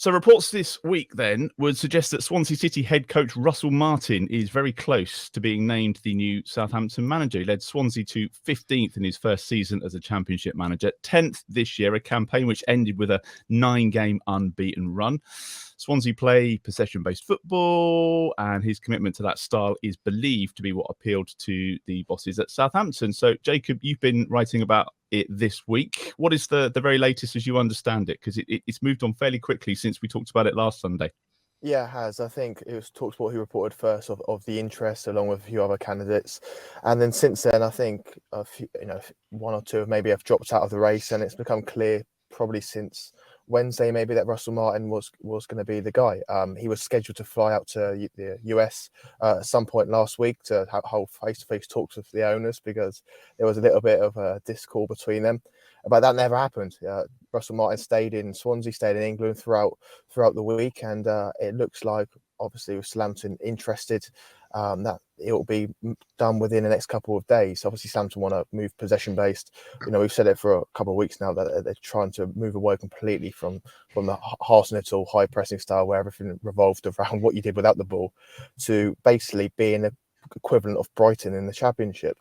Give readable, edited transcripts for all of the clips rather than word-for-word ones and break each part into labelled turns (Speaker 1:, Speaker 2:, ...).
Speaker 1: So reports this week then would suggest that Swansea City head coach Russell Martin is very close to being named the new Southampton manager. He led Swansea to 15th in his first season as a Championship manager, 10th this year, a campaign which ended with a 9-game unbeaten run. Swansea play possession-based football, and his commitment to that style is believed to be what appealed to the bosses at Southampton. So, Jacob, you've been writing about it this week. What is the very latest as you understand it? Because it's moved on fairly quickly since we talked about it last Sunday.
Speaker 2: Yeah, it has. I think it was TalkSport who reported first of the interest, along with a few other candidates, and then since then, I think a few, one or two maybe have dropped out of the race, and it's become clear probably since Wednesday maybe that Russell Martin was going to be the guy. He was scheduled to fly out to the US at some point last week to hold face-to-face talks with the owners, because there was a little bit of a discord between them. But that never happened. Russell Martin stayed in Swansea, stayed in England throughout the week, and it looks like, obviously, with Southampton interested, that it will be done within the next couple of days. Obviously, Southampton want to move possession-based. We've said it for a couple of weeks now that they're trying to move away completely from the Arsenal high-pressing style, where everything revolved around what you did without the ball, to basically being the equivalent of Brighton in the Championship.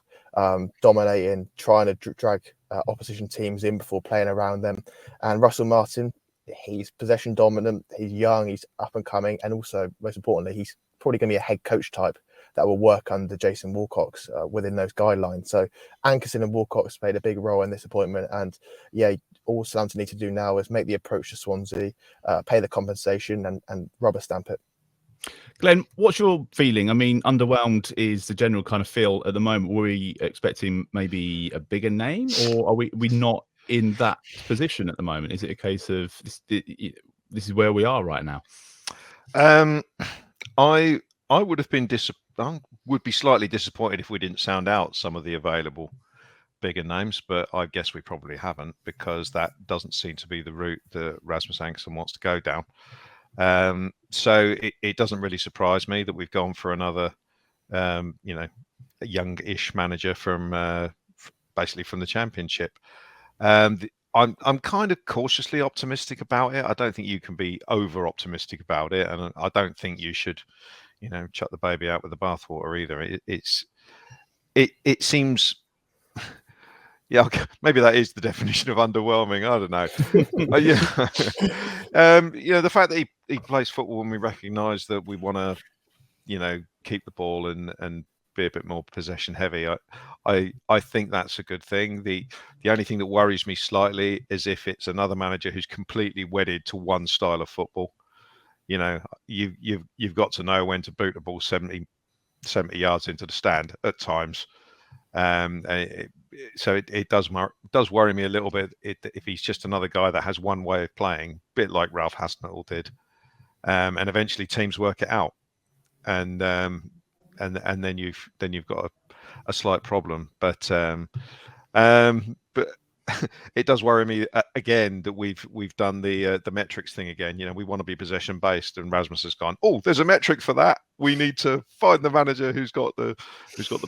Speaker 2: Dominating, trying to drag opposition teams in before playing around them. And Russell Martin, he's possession dominant, he's young, he's up and coming, and also, most importantly, he's probably going to be a head coach type that will work under Jason Wilcox within those guidelines. So Ankerson and Wilcox played a big role in this appointment, and all Southampton need to do now is make the approach to Swansea, pay the compensation, and rubber stamp it.
Speaker 1: Glenn, what's your feeling? I mean, underwhelmed is the general kind of feel at the moment. Were we expecting maybe a bigger name, or are we not in that position at the moment? Is it a case of this is where we are right now?
Speaker 3: I would have been would be slightly disappointed if we didn't sound out some of the available bigger names, but I guess we probably haven't, because that doesn't seem to be the route that Rasmus Ankerson wants to go down. So it doesn't really surprise me that we've gone for another, a young-ish manager from basically from the Championship. I'm kind of cautiously optimistic about it. I don't think you can be over-optimistic about it, and I don't think you should, chuck the baby out with the bathwater either. It seems. Yeah, maybe that is the definition of underwhelming. I don't know. The fact that he plays football and we recognise that we want to, keep the ball and be a bit more possession heavy. I think that's a good thing. The only thing that worries me slightly is if it's another manager who's completely wedded to one style of football. You've got to know when to boot the ball 70 yards into the stand at times. So it does worry me a little bit if he's just another guy that has one way of playing, a bit like Ralph Hasenhüttl did, and eventually teams work it out, and then you've got a slight problem. But it does worry me again that we've done the metrics thing again. We want to be possession based, and Rasmus has gone, oh, there's a metric for that. We need to find the manager who's got the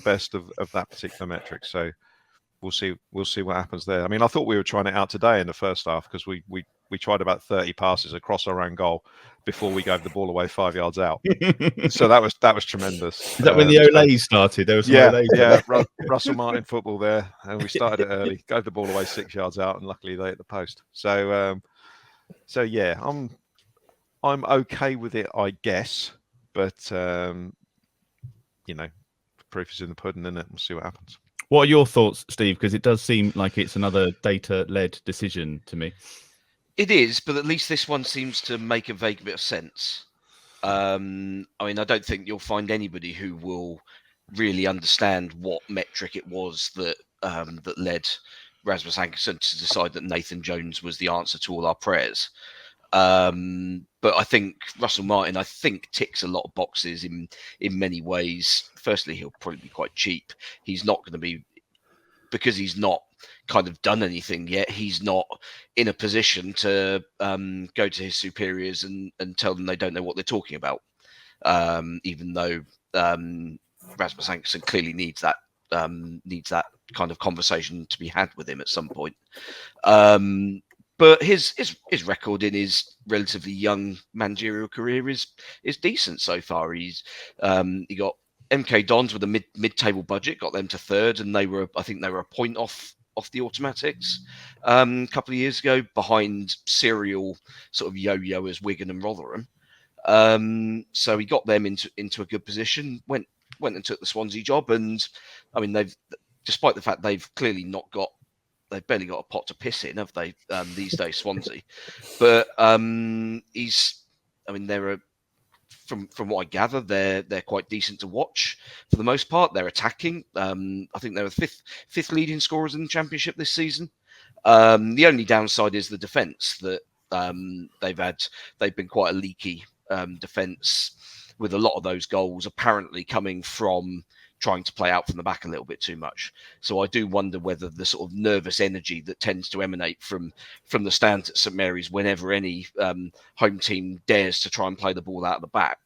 Speaker 3: best of that particular metric. So we'll see what happens there. I mean, I thought we were trying it out today in the first half, because we tried about 30 passes across our own goal before we gave the ball away 5 yards out. So that was tremendous.
Speaker 1: Is that when the Olays started? There was some Olays.
Speaker 3: Russell Martin football there, and we started it early, gave the ball away 6 yards out, and luckily they hit the post. So yeah, I'm okay with it, I guess, but proof is in the pudding, isn't it? We'll see what happens.
Speaker 1: What are your thoughts, Steve? Because it does seem like it's another data-led decision to me.
Speaker 4: It is, but at least this one seems to make a vague bit of sense. I mean, I don't think you'll find anybody who will really understand what metric it was that that led Rasmus Ankerson to decide that Nathan Jones was the answer to all our prayers. But I think Russell Martin, ticks a lot of boxes in many ways. Firstly, he'll probably be quite cheap. He's not going to be, because he's not kind of done anything yet. He's not in a position to go to his superiors and tell them they don't know what they're talking about. Even though Rasmus Ankerson clearly needs that kind of conversation to be had with him at some point. but his record in his relatively young managerial career is decent so far. He got MK Dons with a mid-table budget, got them to third, and I think they were a point off the automatics a couple of years ago, behind serial sort of yo-yoers Wigan and Rotherham. So he got them into a good position, went and took the Swansea job, and I mean despite the fact they've clearly they've barely got a pot to piss in, have they, these days, Swansea? But they're from what I gather, they're quite decent to watch for the most part. They're attacking. I think they're the fifth leading scorers in the Championship this season. The only downside is the defence that they've been quite a leaky defence, with a lot of those goals apparently coming from trying to play out from the back a little bit too much. So I do wonder whether the sort of nervous energy that tends to emanate from the stands at St Mary's whenever any home team dares to try and play the ball out of the back,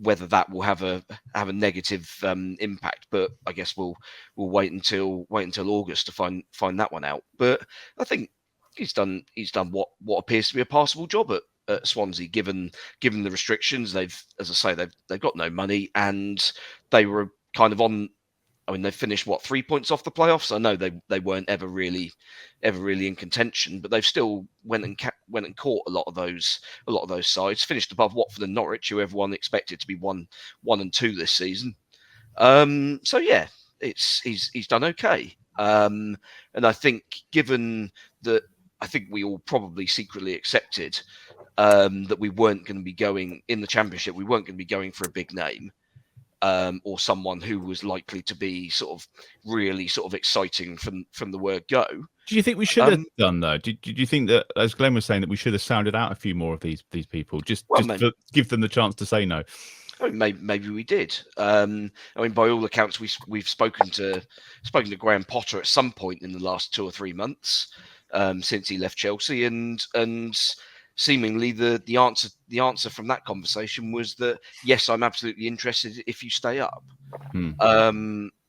Speaker 4: whether that will have a negative impact. But I guess we'll wait until August to find that one out. But I think he's done what appears to be a passable job at Swansea, given the restrictions. They've got no money, and they were kind of on. I mean, they finished 3 points off the playoffs. I know they weren't ever really in contention, but they've still went and caught a lot of those sides. Finished above Watford and Norwich, who everyone expected to be 1 and 2 this season. So yeah, he's done okay. And I think, given that, I think we all probably secretly accepted that we weren't going to be going in the Championship. We weren't going to be going for a big name or someone who was likely to be sort of really sort of exciting from the word go.
Speaker 1: Do you think we should have done, though? Did you think that, as Glenn was saying, that we should have sounded out a few more of these people, just to give them the chance to say no?
Speaker 4: I mean, maybe we did. I mean, by all accounts, we've spoken to Graham Potter at some point in the last 2 or 3 months since he left Chelsea, and seemingly the answer from that conversation was that yes, I'm absolutely interested if you stay up.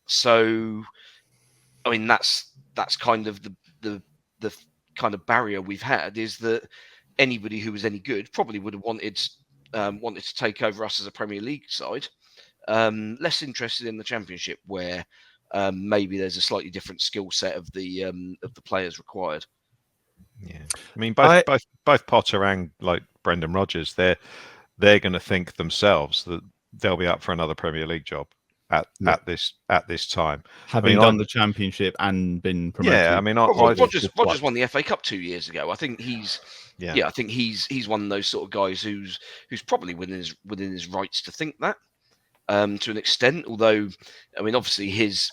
Speaker 4: So, I mean, that's kind of the kind of barrier we've had, is that anybody who was any good probably would have wanted to take over us as a Premier League side. Less interested in the Championship, where maybe there's a slightly different skill set of the players required.
Speaker 3: Yeah, I mean, both Potter and like Brendan Rodgers, they're going to think themselves that they'll be up for another Premier League job at this time,
Speaker 1: having done the Championship and been promoted.
Speaker 3: Yeah, I mean,
Speaker 4: Rodgers won the FA Cup 2 years ago. I think he's one of those sort of guys who's probably within his rights to think that to an extent. Although, I mean, obviously his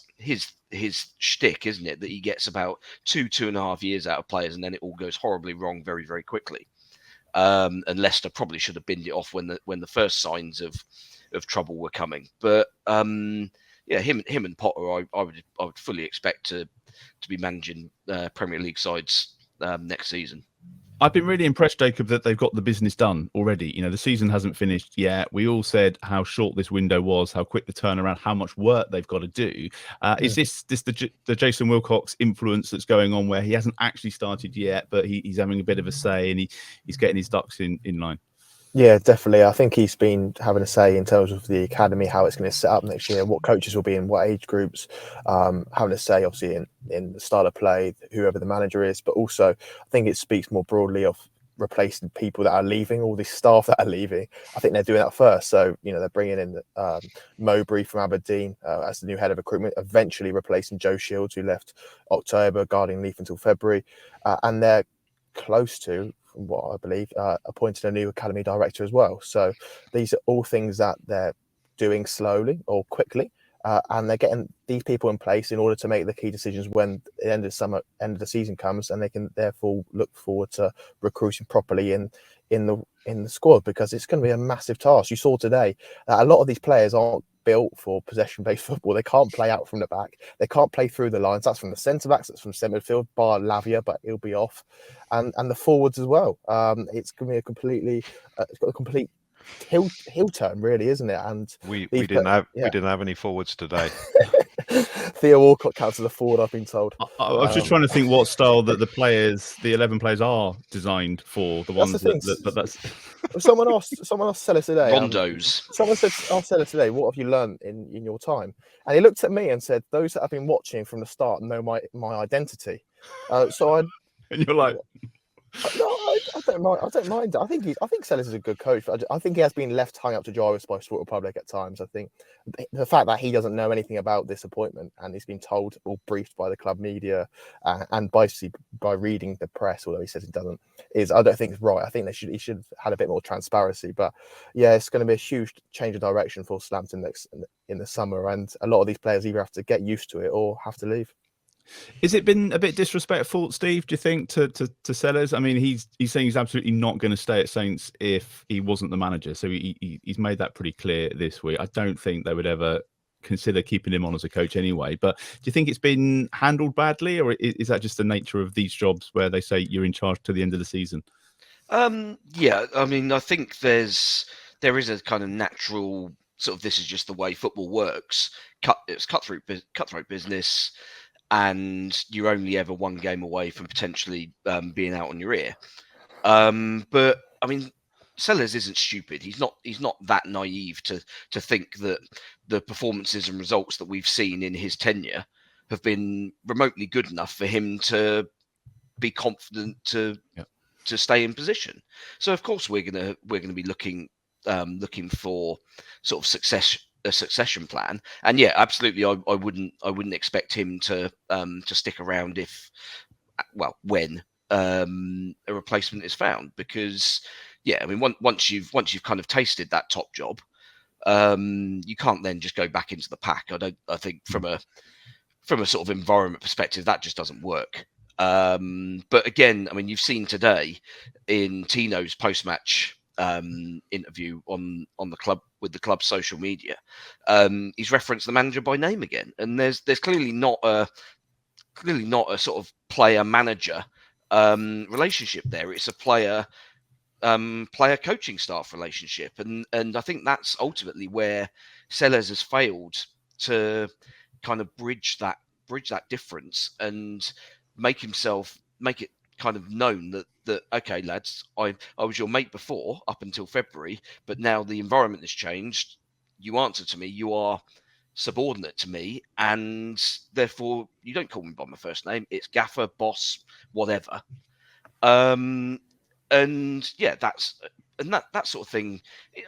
Speaker 4: shtick, isn't it, that he gets about 2.5 years out of players, and then it all goes horribly wrong very, very quickly. And Leicester probably should have binned it off when the first signs of trouble were coming. But yeah, him and Potter, I would fully expect to be managing Premier League sides next season.
Speaker 1: I've been really impressed, Jacob, that they've got the business done already. You know, the season hasn't finished yet. We all said how short this window was, how quick the turnaround, how much work they've got to do. Is this the Jason Wilcox influence that's going on, where he hasn't actually started yet, but he's having a bit of a say, and he's getting his ducks in line?
Speaker 2: Yeah, definitely. I think he's been having a say in terms of the academy, how it's going to set up next year, what coaches will be in what age groups, having a say, obviously, in the style of play, whoever the manager is. But also, I think it speaks more broadly of replacing people that are leaving, all these staff that are leaving. I think they're doing that first. So, you know, they're bringing in Mowbray from Aberdeen as the new head of recruitment, eventually replacing Joe Shields, who left October, guarding leave until February. And they're close to, from what I believe, appointed a new academy director as well. So these are all things that they're doing slowly or quickly, and they're getting these people in place in order to make the key decisions when the end of the season comes, and they can therefore look forward to recruiting properly in the squad, because it's going to be a massive task. You saw today that a lot of these players aren't built for possession-based football. They can't play out from the back. They can't play through the lines. That's from the centre-backs. That's from centre midfield, bar Lavia, but he'll be off. And the forwards as well. It's going to be it's got a complete heel turn, really, isn't it? And
Speaker 3: we didn't have any forwards today.
Speaker 2: Theo Walcott counts as a forward, I've been told.
Speaker 1: I was just trying to think what style that the 11 players are designed for. The
Speaker 2: That's
Speaker 1: ones
Speaker 2: the thing.
Speaker 1: that's
Speaker 2: Someone asked Sellers today.
Speaker 4: Rondos.
Speaker 2: Someone asked Sellers today, "What have you learned in your time?" And he looked at me and said, "Those that have been watching from the start know my identity." So I.
Speaker 1: and you're like,
Speaker 2: No, I don't mind. I don't mind. I think Sellers is a good coach. I think he has been left hung up to dry by Sport Republic at times. I think the fact that he doesn't know anything about this appointment and he's been told or briefed by the club media and by reading the press, although he says he doesn't, I don't think it's right. I think he should have had a bit more transparency. But yeah, it's going to be a huge change of direction for Southampton in the summer, and a lot of these players either have to get used to it or have to leave.
Speaker 1: Has it been a bit disrespectful, Steve, do you think, to Sellers? I mean, he's saying he's absolutely not going to stay at Saints if he wasn't the manager. So he's made that pretty clear this week. I don't think they would ever consider keeping him on as a coach anyway. But do you think it's been handled badly, or is that just the nature of these jobs where they say you're in charge to the end of the season?
Speaker 4: Yeah, I mean, I think there is a kind of natural sort of, this is just the way football works. It's cutthroat business. And you're only ever one game away from potentially being out on your ear. But I mean, Sellers isn't stupid. He's not that naive to think that the performances and results that we've seen in his tenure have been remotely good enough for him to be confident to stay in position. So of course we're gonna be looking for sort of a succession plan, and yeah, absolutely, I wouldn't expect him to stick around when a replacement is found, because yeah, I mean, once you've kind of tasted that top job, you can't then just go back into the pack. I think from a sort of environment perspective, that just doesn't work. But again, I mean, you've seen today in Tino's post-match interview on the club, with the club's social media, he's referenced the manager by name again, and there's clearly not a sort of player manager relationship there. It's a player coaching staff relationship, and I think that's ultimately where Sellers has failed to kind of bridge that difference and make it kind of known that okay, lads, I was your mate before up until February, but now the environment has changed. You answer to me. You are subordinate to me, and therefore you don't call me by my first name. It's gaffer, boss, whatever. And yeah, that sort of thing.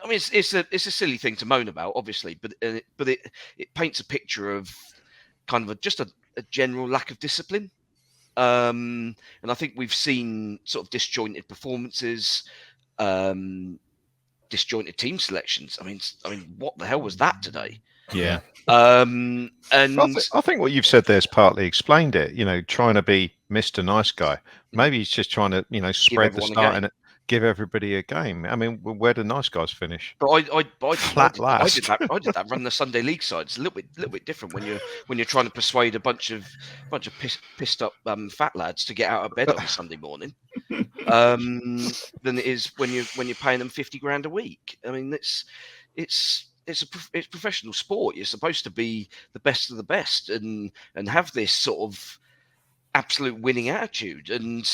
Speaker 4: I mean, it's a silly thing to moan about, obviously, but it paints a picture of kind of just a general lack of discipline. And I think we've seen sort of disjointed performances, disjointed team selections. I mean, what the hell was that today?
Speaker 1: Yeah.
Speaker 4: And
Speaker 3: I think what you've said there's partly explained it. You know, trying to be Mr. Nice Guy. Maybe he's just trying to, spread the start and give everybody a game. I mean, where do nice guys finish?
Speaker 4: But I did that. Run the Sunday League side. It's a little bit different when you're trying to persuade a bunch of pissed up fat lads to get out of bed on a Sunday morning, than it is when you're paying them 50 grand a week. I mean, it's professional sport. You're supposed to be the best of the best and have this sort of absolute winning attitude. And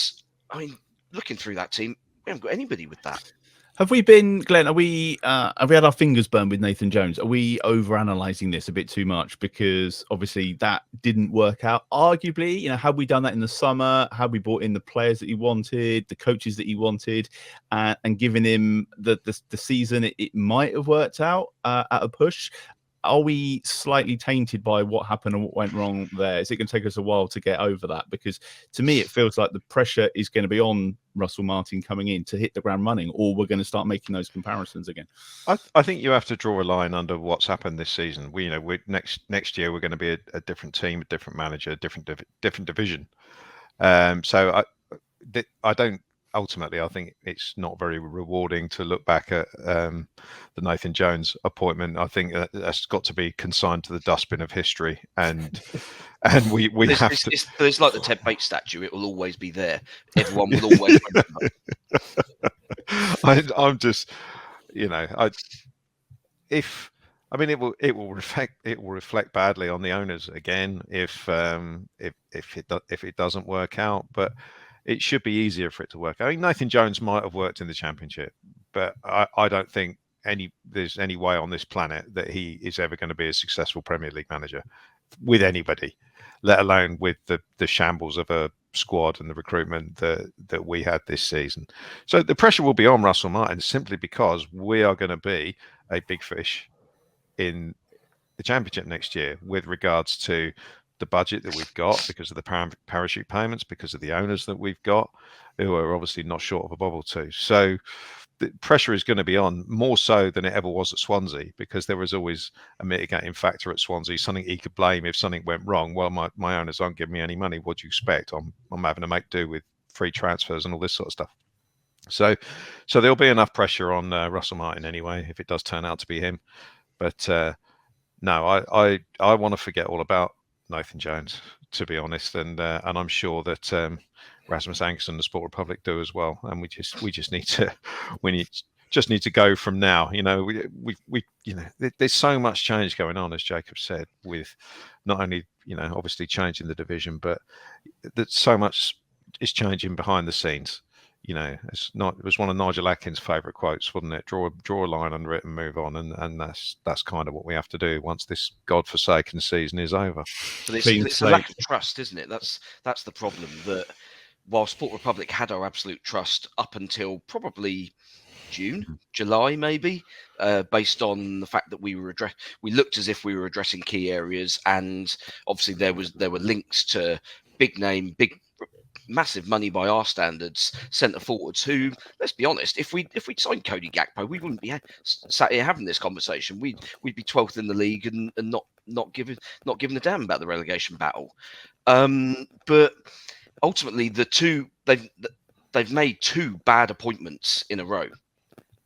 Speaker 4: I mean, looking through that team, we haven't got anybody with that.
Speaker 1: Have we been, Glenn? Have we had our fingers burned with Nathan Jones? Are we overanalyzing this a bit too much? Because obviously that didn't work out. Arguably, had we done that in the summer, had we brought in the players that he wanted, the coaches that he wanted, and given him the season, it might have worked out at a push. Are we slightly tainted by what happened and what went wrong there? Is it going to take us a while to get over that? Because to me, it feels like the pressure is going to be on Russell Martin coming in to hit the ground running, or we're going to start making those comparisons again. I think you have to draw a line under what's happened this season. We're next year we're going to be a different team, a different manager, a different division. So I don't. Ultimately, I think it's not very rewarding to look back at the Nathan Jones appointment. I think that's got to be consigned to the dustbin of history, and we have to.
Speaker 4: It's like the Ted Bates statue; it will always be there. Everyone will always remember.
Speaker 3: I'm just, if I mean, it will reflect badly on the owners again if it doesn't work out. But it should be easier for it to work. I mean, Nathan Jones might have worked in the Championship, but I don't think there's any way on this planet that he is ever going to be a successful Premier League manager with anybody, let alone with the shambles of a squad and the recruitment that we had this season. So the pressure will be on Russell Martin simply because we are going to be a big fish in the Championship next year with regards to the budget that we've got, because of the parachute payments, because of the owners that we've got, who are obviously not short of a bubble too. So the pressure is going to be on more so than it ever was at Swansea, because there was always a mitigating factor at Swansea, something he could blame if something went wrong. Well, my owners aren't giving me any money. What do you expect? I'm having to make do with free transfers and all this sort of stuff. So there'll be enough pressure on Russell Martin anyway, if it does turn out to be him. But no, I want to forget all about Nathan Jones, to be honest, and I'm sure that Rasmus Ankersen and the Sport Republic do as well. And we just need to go from now. You know, we there's so much change going on, as Jacob said, with not only obviously changing the division, but that so much is changing behind the scenes. It was one of Nigel Atkins' favourite quotes, wasn't it? Draw a line under it and move on, and that's kind of what we have to do once this godforsaken season is over.
Speaker 4: But it's a lack of trust, isn't it? That's the problem. That while Sport Republic had our absolute trust up until probably June, July, maybe, based on the fact that we looked as if we were addressing key areas, and obviously there were links to massive money by our standards, centre forwards who, let's be honest, if we'd signed Cody Gakpo, we wouldn't be sat here having this conversation. We'd be 12th in the league and not giving a damn about the relegation battle. But ultimately, they've made two bad appointments in a row.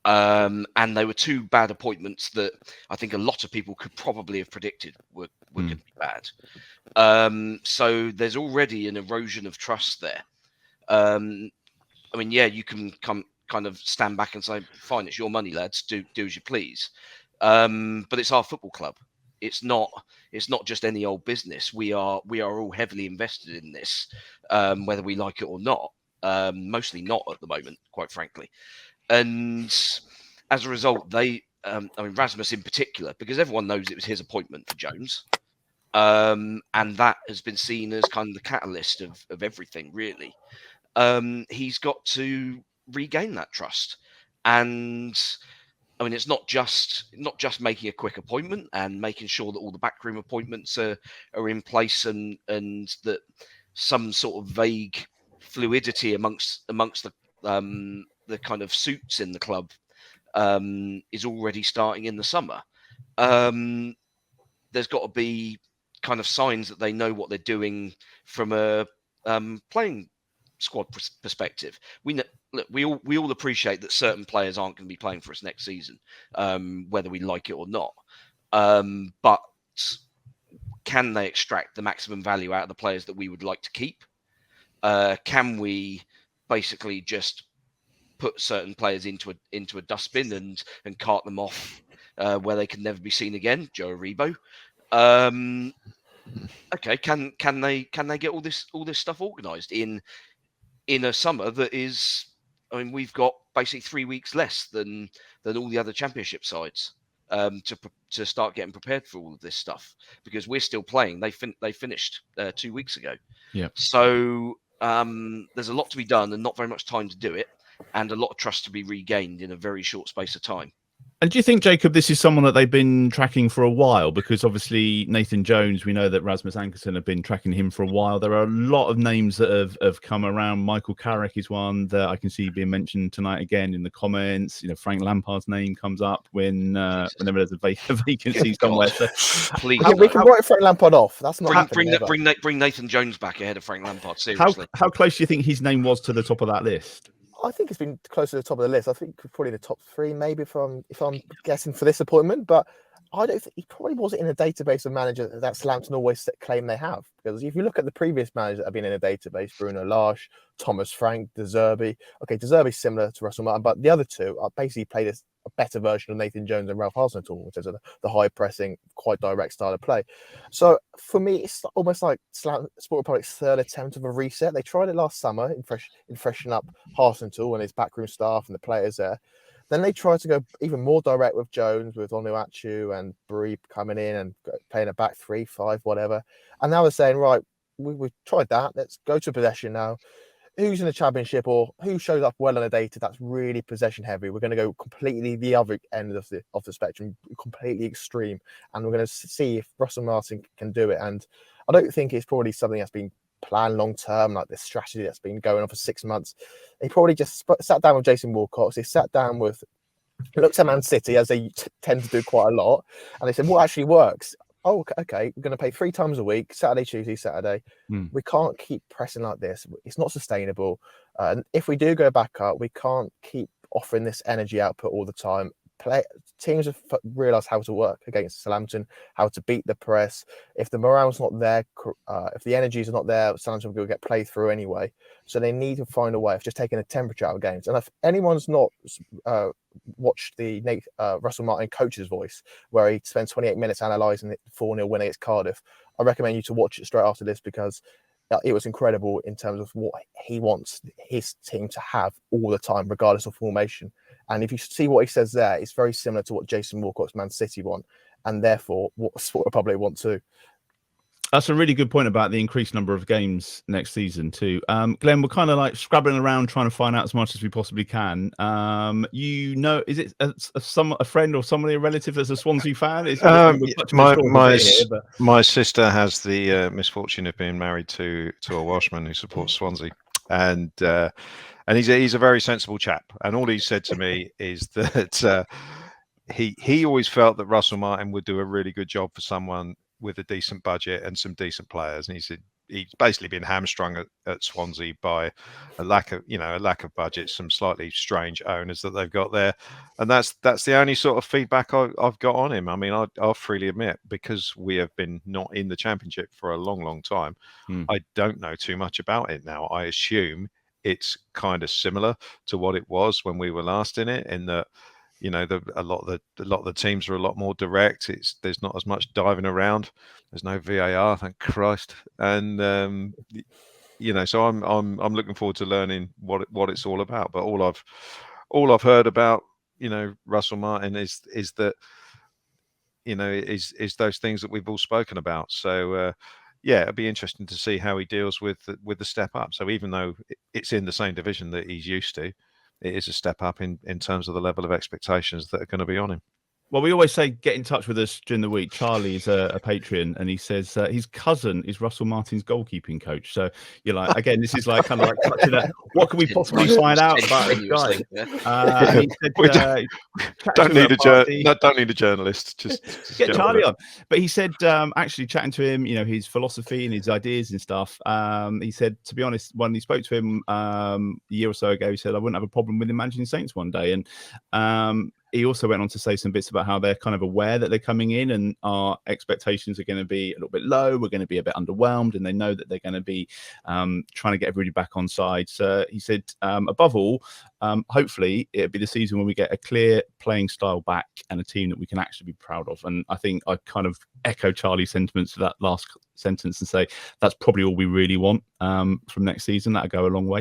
Speaker 4: And they were two bad appointments that I think a lot of people could probably have predicted were going to be bad. So there's already an erosion of trust there. I mean, yeah, you can kind of stand back and say, fine, it's your money, lads, do as you please. But it's our football club. It's not just any old business. We are all heavily invested in this, whether we like it or not. Mostly not at the moment, quite frankly. And as a result, Rasmus in particular, because everyone knows it was his appointment for Jones. And that has been seen as kind of the catalyst of everything, really. He's got to regain that trust. And I mean, it's not just making a quick appointment and making sure that all the backroom appointments are in place and that some sort of vague fluidity amongst the kind of suits in the club is already starting in the summer. There's got to be kind of signs that they know what they're doing from a playing squad perspective. We all appreciate that certain players aren't going to be playing for us next season, whether we like it or not. But can they extract the maximum value out of the players that we would like to keep? Can we basically just put certain players into a dustbin and cart them off where they can never be seen again? Joe Aribo. Okay, can they get all this stuff organised in a summer that is? I mean, we've got basically 3 weeks less than all the other Championship sides to start getting prepared for all of this stuff, because we're still playing. They finished 2 weeks ago.
Speaker 1: Yeah.
Speaker 4: So there's a lot to be done and not very much time to do it, and a lot of trust to be regained in a very short space of time.
Speaker 1: And do you think, Jacob, this is someone that they've been tracking for a while? Because obviously Nathan Jones, we know that Rasmus Ankersen have been tracking him for a while. There are a lot of names that have come around. Michael Carrick is one that I can see being mentioned tonight again in the comments. Frank Lampard's name comes up whenever there's a vacancy somewhere. So,
Speaker 4: please,
Speaker 2: we can write Frank Lampard off. That's not
Speaker 4: bring Nathan Jones back ahead of Frank Lampard. Seriously,
Speaker 1: how close do you think his name was to the top of that list?
Speaker 2: I think it's been close to the top of the list. I think probably the top three, maybe if I'm guessing for this appointment. But I don't think he probably wasn't in a database of managers that Southampton always claim they have. Because if you look at the previous managers that have been in a database, Bruno Lage, Thomas Frank, De Zerbi. Okay, De Zerbi's similar to Russell Martin, but the other two are basically played as a better version of Nathan Jones and Ralph Hasenhüttl, which is the high pressing, quite direct style of play. So for me, it's almost like Sport Republic's third attempt of a reset. They tried it last summer in freshen up Hasenhüttl and his backroom staff and the players there. Then they tried to go even more direct with Jones, with Onuachu and Bree coming in and playing a back 3-5, whatever. And now they're saying, right, we've tried that. Let's go to possession now. Who's in the championship or who shows up well on a data that's really possession heavy? We're going to go completely the other end of the spectrum, completely extreme. And we're going to see if Russell Martin can do it. And I don't think it's probably something that's been planned long term, like this strategy that's been going on for 6 months. They probably just sat down with Jason Wilcox. They sat down with, looked at Man City, as they tend to do quite a lot, and they said, what actually works? Oh, okay, we're going to play 3 times a week, Saturday, Tuesday, Saturday. We can't keep pressing like this. It's not sustainable. And if we do go back up, we can't keep offering this energy output all the time. Teams have realised how to work against Southampton, how to beat the press. If the morale's not there, if the energies are not there, Southampton will get played through anyway. So they need to find a way of just taking a temperature out of games. And if anyone's not watched the Russell Martin coach's voice, where he spends 28 minutes analysing the 4-0 win against Cardiff, I recommend you to watch it straight after this, because it was incredible in terms of what he wants his team to have all the time, regardless of formation. And if you see what he says there, it's very similar to what Jason Wilcox Man City want, and therefore what Sport Republic want too.
Speaker 1: That's a really good point about the increased number of games next season too. Glenn, we're kind of like scrabbling around trying to find out as much as we possibly can. Is it a friend or somebody, a relative that's a Swansea fan?
Speaker 3: My sister has the misfortune of being married to a Welshman who supports Swansea, and he's a very sensible chap. And all he said to me is that he always felt that Russell Martin would do a really good job for someone with a decent budget and some decent players. And he said he's basically been hamstrung at Swansea by a lack of budget, some slightly strange owners that they've got there. And that's the only sort of feedback I've got on him. I mean, I'll freely admit, because we have been not in the Championship for a long, long time, I don't know too much about it now. I assume it's kind of similar to what it was when we were last in it, in that, you know, a lot of the teams are a lot more direct. There's not as much diving around. There's no VAR, thank Christ. And so I'm looking forward to learning what it's all about. But all I've heard about, Russell Martin is that, is those things that we've all spoken about. So it'd be interesting to see how he deals with the step up. So even though it's in the same division that he's used to, it is a step up in terms of the level of expectations that are going to be on him.
Speaker 1: Well, we always say get in touch with us during the week. Charlie is a Patreon, and he says his cousin is Russell Martin's goalkeeping coach. So you're like, again, this is like kind of like touching that. What can we possibly find out about this guy? He said,
Speaker 3: don't need a journalist. Just
Speaker 1: get Charlie on. But he said, actually chatting to him, his philosophy and his ideas and stuff. He said, to be honest, when he spoke to him a year or so ago, he said I wouldn't have a problem with him managing Saints one day. And he also went on to say some bits about how they're kind of aware that they're coming in and our expectations are going to be a little bit low. We're going to be a bit underwhelmed, and they know that they're going to be trying to get everybody back on side. So he said, above all, hopefully it'll be the season when we get a clear playing style back and a team that we can actually be proud of. And I think I kind of echo Charlie's sentiments to that last sentence and say that's probably all we really want from next season. That'll go a long way.